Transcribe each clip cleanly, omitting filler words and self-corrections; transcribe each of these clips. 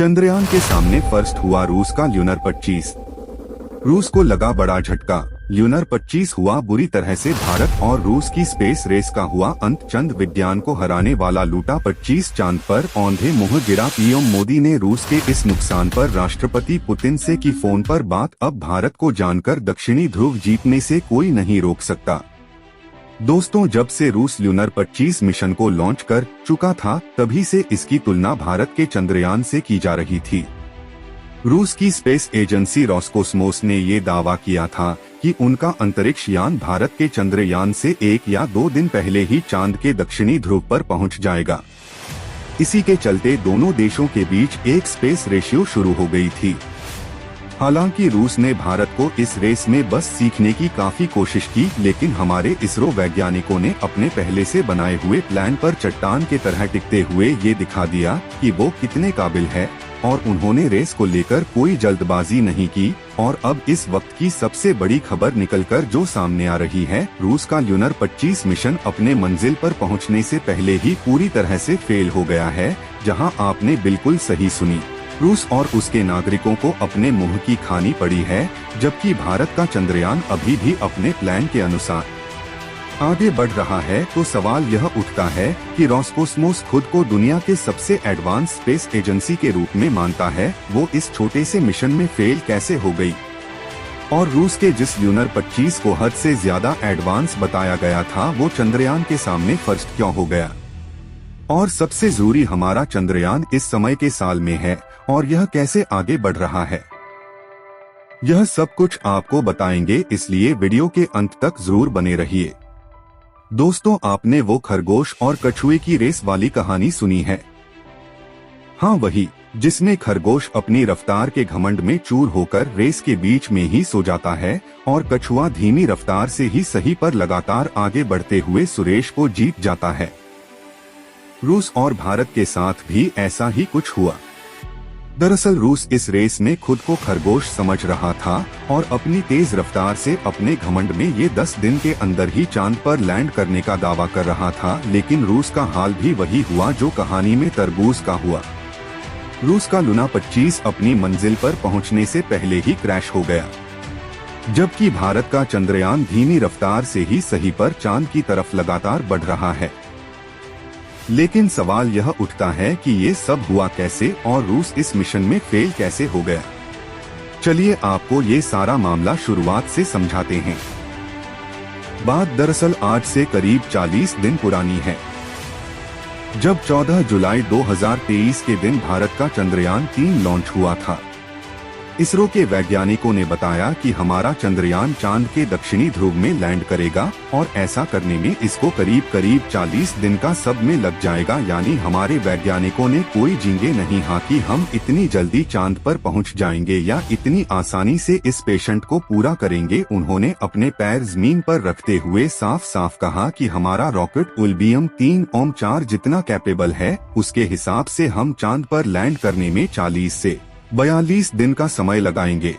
चंद्रयान के सामने फर्स्ट हुआ रूस का ल्यूनर 25। रूस को लगा बड़ा झटका। ल्यूनर 25 हुआ बुरी तरह से भारत और रूस की स्पेस रेस का हुआ अंत। चंद विज्ञान को हराने वाला लूटा 25 चांद पर औंधे मुंह गिरा। पीएम मोदी ने रूस के इस नुकसान पर राष्ट्रपति पुतिन से की फोन पर बात। अब भारत को जानकर दक्षिणी ध्रुव जीतने से कोई नहीं रोक सकता। दोस्तों, जब से रूस ल्यूनर 25 मिशन को लॉन्च कर चुका था, तभी से इसकी तुलना भारत के चंद्रयान से की जा रही थी। रूस की स्पेस एजेंसी रोसकोस्मोस ने ये दावा किया था कि उनका अंतरिक्ष यान भारत के चंद्रयान से 1 या 2 दिन पहले ही चांद के दक्षिणी ध्रुव पर पहुंच जाएगा। इसी के चलते दोनों देशों के बीच एक स्पेस रेशियो शुरू हो गई थी। हालांकि रूस ने भारत को इस रेस में बस सीखने की काफी कोशिश की, लेकिन हमारे इसरो वैज्ञानिकों ने अपने पहले से बनाए हुए प्लान पर चट्टान के तरह टिकते हुए ये दिखा दिया कि वो कितने काबिल है, और उन्होंने रेस को लेकर कोई जल्दबाजी नहीं की। और अब इस वक्त की सबसे बड़ी खबर निकलकर जो सामने आ रही है, रूस का ल्यूनर 25 मिशन अपने मंजिल पर पहुंचने से पहले ही पूरी तरह से फेल हो गया है। जहां आपने बिल्कुल सही सुनी, रूस और उसके नागरिकों को अपने मुंह की खानी पड़ी है, जबकि भारत का चंद्रयान अभी भी अपने प्लान के अनुसार आगे बढ़ रहा है। तो सवाल यह उठता है कि रोसकोस्मोस खुद को दुनिया के सबसे एडवांस स्पेस एजेंसी के रूप में मानता है, वो इस छोटे से मिशन में फेल कैसे हो गई? और रूस के जिस ल्यूनर 25 को हद से ज्यादा एडवांस बताया गया था, वो चंद्रयान के सामने फर्स्ट क्यों हो गया? और सबसे जरूरी, हमारा चंद्रयान इस समय के साल में है और यह कैसे आगे बढ़ रहा है, यह सब कुछ आपको बताएंगे, इसलिए वीडियो के अंत तक जरूर बने रहिए। दोस्तों, आपने वो खरगोश और कछुए की रेस वाली कहानी सुनी है? हाँ, वही जिसमें खरगोश अपनी रफ्तार के घमंड में चूर होकर रेस के बीच में ही सो जाता है और कछुआ धीमी रफ्तार से ही सही पर लगातार आगे बढ़ते हुए सुरेश को जीत जाता है। रूस और भारत के साथ भी ऐसा ही कुछ हुआ। दरअसल रूस इस रेस में खुद को खरगोश समझ रहा था और अपनी तेज रफ्तार से अपने घमंड में ये 10 दिन के अंदर ही चांद पर लैंड करने का दावा कर रहा था। लेकिन रूस का हाल भी वही हुआ जो कहानी में तरबूज का हुआ। रूस का लूना 25 अपनी मंजिल पर पहुंचने से पहले ही क्रैश हो गया, जबकि भारत का चंद्रयान धीमी रफ्तार से ही सही पर चांद की तरफ लगातार बढ़ रहा है। लेकिन सवाल यह उठता है कि ये सब हुआ कैसे और रूस इस मिशन में फेल कैसे हो गया? चलिए आपको ये सारा मामला शुरुआत से समझाते हैं। बात दरअसल आज से करीब 40 दिन पुरानी है, जब 14 जुलाई 2023 के दिन भारत का चंद्रयान 3 लॉन्च हुआ था। इसरो के वैज्ञानिकों ने बताया कि हमारा चंद्रयान चांद के दक्षिणी ध्रुव में लैंड करेगा और ऐसा करने में इसको करीब 40 दिन का सब में लग जाएगा। यानी हमारे वैज्ञानिकों ने कोई झींगे नहीं हाँकी हम इतनी जल्दी चांद पर पहुंच जाएंगे या इतनी आसानी से इस पेशेंट को पूरा करेंगे। उन्होंने अपने पैर जमीन पर रखते हुए साफ साफ कहा कि हमारा रॉकेट उल्बियम 3-4 जितना कैपेबल है, उसके हिसाब से हम चांद पर लैंड करने में 40 से 42 दिन का समय लगाएंगे।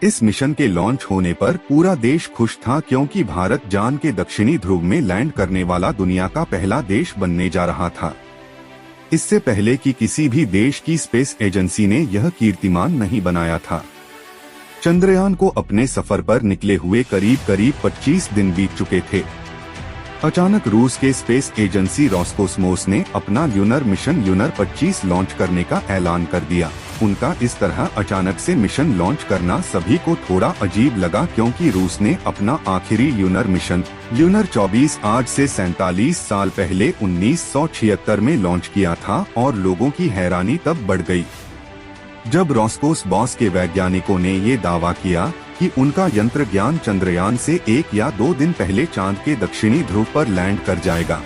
इस मिशन के लॉन्च होने पर पूरा देश खुश था, क्योंकि भारत चांद के दक्षिणी ध्रुव में लैंड करने वाला दुनिया का पहला देश बनने जा रहा था। इससे पहले कि किसी भी देश की स्पेस एजेंसी ने यह कीर्तिमान नहीं बनाया था। चंद्रयान को अपने सफर पर निकले हुए करीब 25 दिन बीत चुके थे। अचानक रूस के स्पेस एजेंसी रोसकोस्मोस ने अपना ल्यूनर मिशन ल्यूनर 25 लॉन्च करने का ऐलान कर दिया। उनका इस तरह अचानक से मिशन लॉन्च करना सभी को थोड़ा अजीब लगा, क्योंकि रूस ने अपना आखिरी ल्यूनर मिशन ल्यूनर 24 आज से 47 साल पहले 1976 में लॉन्च किया था। और लोगों की हैरानी तब बढ़ गई जब रोसकोस्मोस के वैज्ञानिकों ने ये दावा किया कि उनका यंत्र ज्ञान चंद्रयान से 1 या 2 दिन पहले चांद के दक्षिणी ध्रुव पर लैंड कर जाएगा।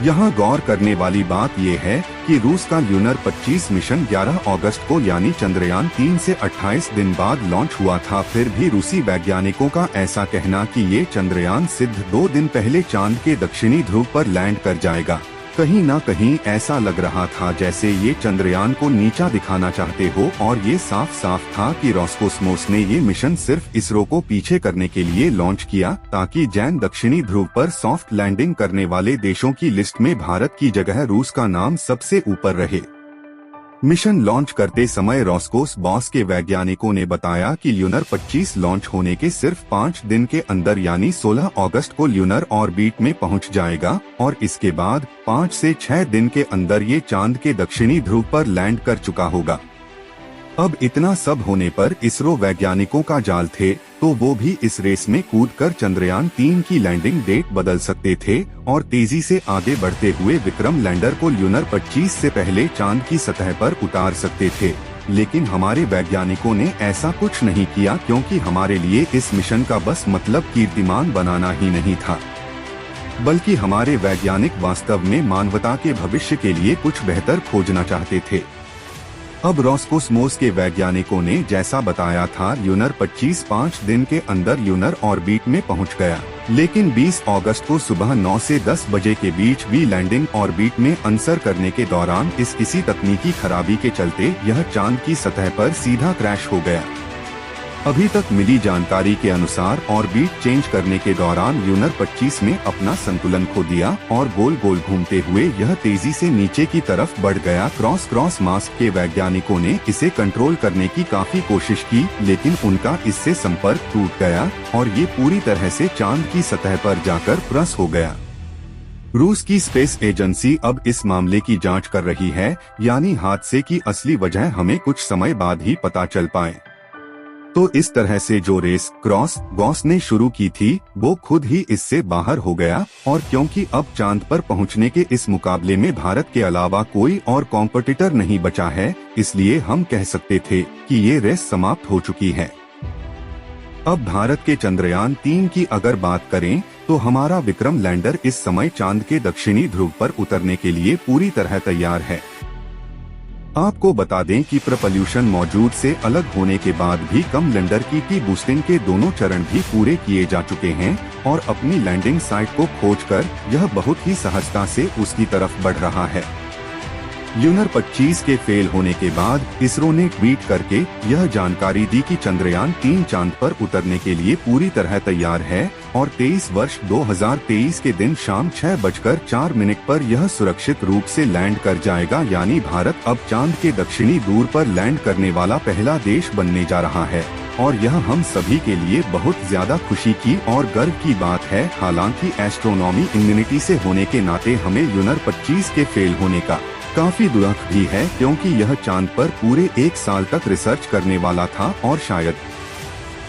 यहाँ गौर करने वाली बात यह है कि रूस का ल्यूनर 25 मिशन 11 अगस्त को यानी चंद्रयान 3 से 28 दिन बाद लॉन्च हुआ था। फिर भी रूसी वैज्ञानिकों का ऐसा कहना कि ये चंद्रयान सिद्ध 2 दिन पहले चांद के दक्षिणी ध्रुव पर लैंड कर जाएगा, कहीं ना कहीं ऐसा लग रहा था जैसे ये चंद्रयान को नीचा दिखाना चाहते हो। और ये साफ साफ था कि रोसकोस्मोस ने ये मिशन सिर्फ इसरो को पीछे करने के लिए लॉन्च किया, ताकि जैन दक्षिणी ध्रुव पर सॉफ्ट लैंडिंग करने वाले देशों की लिस्ट में भारत की जगह रूस का नाम सबसे ऊपर रहे। मिशन लॉन्च करते समय रोस्कोसमोस के वैज्ञानिकों ने बताया कि ल्यूनर 25 लॉन्च होने के सिर्फ 5 दिन के अंदर यानी 16 अगस्त को ल्यूनर ऑर्बिट में पहुंच जाएगा और इसके बाद 5 से 6 दिन के अंदर ये चांद के दक्षिणी ध्रुव पर लैंड कर चुका होगा। अब इतना सब होने पर इसरो वैज्ञानिकों का जाल थे तो वो भी इस रेस में कूदकर चंद्रयान 3 की लैंडिंग डेट बदल सकते थे और तेजी से आगे बढ़ते हुए विक्रम लैंडर को ल्यूनर 25 से पहले चांद की सतह पर उतार सकते थे। लेकिन हमारे वैज्ञानिकों ने ऐसा कुछ नहीं किया क्योंकि हमारे लिए इस मिशन का बस मतलब कीर्तिमान बनाना ही नहीं था, बल्कि हमारे वैज्ञानिक वास्तव में मानवता के भविष्य के लिए कुछ बेहतर खोजना चाहते थे। अब रोस्कोसमोस के वैज्ञानिकों ने जैसा बताया था ल्यूनर 25 5 दिन के अंदर ल्यूनर ऑर्बिट में पहुंच गया, लेकिन 20 अगस्त को सुबह 9 से 10 बजे के बीच भी लैंडिंग ऑर्बिट में आंसर करने के दौरान किसी तकनीकी खराबी के चलते यह चांद की सतह पर सीधा क्रैश हो गया। अभी तक मिली जानकारी के अनुसार ऑर्बिट चेंज करने के दौरान ल्यूनर 25 ने अपना संतुलन खो दिया और गोल गोल घूमते हुए यह तेजी से नीचे की तरफ बढ़ गया। क्रॉस मास्क के वैज्ञानिकों ने इसे कंट्रोल करने की काफी कोशिश की, लेकिन उनका इससे संपर्क टूट गया और ये पूरी तरह से चांद की सतह पर जाकर क्रश हो गया। रूस की स्पेस एजेंसी अब इस मामले की जांच कर रही है, यानी हादसे की असली वजह हमें कुछ समय बाद ही पता चल पाए। तो इस तरह से जो रेस रोस्कोसमोस ने शुरू की थी वो खुद ही इससे बाहर हो गया, और क्योंकि अब चांद पर पहुंचने के इस मुकाबले में भारत के अलावा कोई और कॉम्पिटिटर नहीं बचा है, इसलिए हम कह सकते थे कि ये रेस समाप्त हो चुकी है। अब भारत के चंद्रयान 3 की अगर बात करें तो हमारा विक्रम लैंडर इस समय चांद के दक्षिणी ध्रुव पर उतरने के लिए पूरी तरह तैयार है। आपको बता दें कि प्रपल्यूशन मौजूद से अलग होने के बाद भी कम लैंडर की बूस्टिंग के दोनों चरण भी पूरे किए जा चुके हैं और अपनी लैंडिंग साइट को खोजकर यह बहुत ही सहजता से उसकी तरफ बढ़ रहा है। ल्यूनर 25 के फेल होने के बाद इसरो ने ट्वीट करके यह जानकारी दी कि चंद्रयान 3 चांद पर उतरने के लिए पूरी तरह तैयार है और 23 वर्ष 2023 के दिन शाम 6:04 पर यह सुरक्षित रूप से लैंड कर जाएगा, यानी भारत अब चांद के दक्षिणी ध्रुव पर लैंड करने वाला पहला देश बनने जा रहा है और यह हम सभी के लिए बहुत ज्यादा खुशी की और गर्व की बात है। हालांकि एस्ट्रोनॉमी इम्यूनिटी से होने के नाते हमें ल्यूनर 25 के फेल होने का काफी दुख भी है, क्योंकि यह चांद पर पूरे 1 साल तक रिसर्च करने वाला था और शायद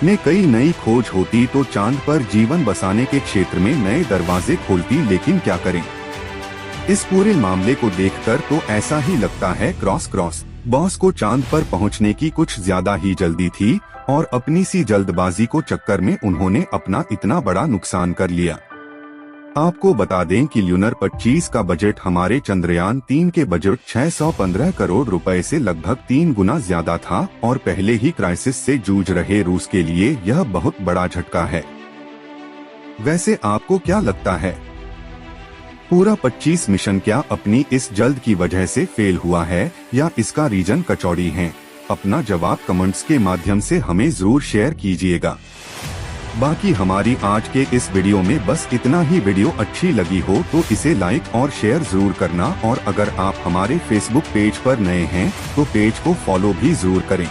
में कई नई खोज होती तो चांद पर जीवन बसाने के क्षेत्र में नए दरवाजे खोलती। लेकिन क्या करें, इस पूरे मामले को देखकर तो ऐसा ही लगता है रोस्कोसमोस को चांद पर पहुंचने की कुछ ज्यादा ही जल्दी थी और अपनी सी जल्दबाजी को चक्कर में उन्होंने अपना इतना बड़ा नुकसान कर लिया। आपको बता दें कि ल्यूनर 25 का बजट हमारे चंद्रयान 3 के बजट 615 करोड़ रुपए से लगभग 3 गुना ज्यादा था और पहले ही क्राइसिस से जूझ रहे रूस के लिए यह बहुत बड़ा झटका है। वैसे आपको क्या लगता है, पूरा 25 मिशन क्या अपनी इस जल्द की वजह से फेल हुआ है या इसका रीजन कचौड़ी है? अपना जवाब कमेंट्स के माध्यम से हमें जरूर शेयर कीजिएगा। बाकी हमारी आज के इस वीडियो में बस इतना ही। वीडियो अच्छी लगी हो तो इसे लाइक और शेयर जरूर करना, और अगर आप हमारे फेसबुक पेज पर नए हैं तो पेज को फॉलो भी जरूर करें।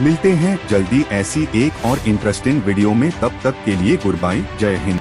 मिलते हैं जल्दी ऐसी एक और इंटरेस्टिंग वीडियो में, तब तक के लिए गुड बाय, जय हिंद।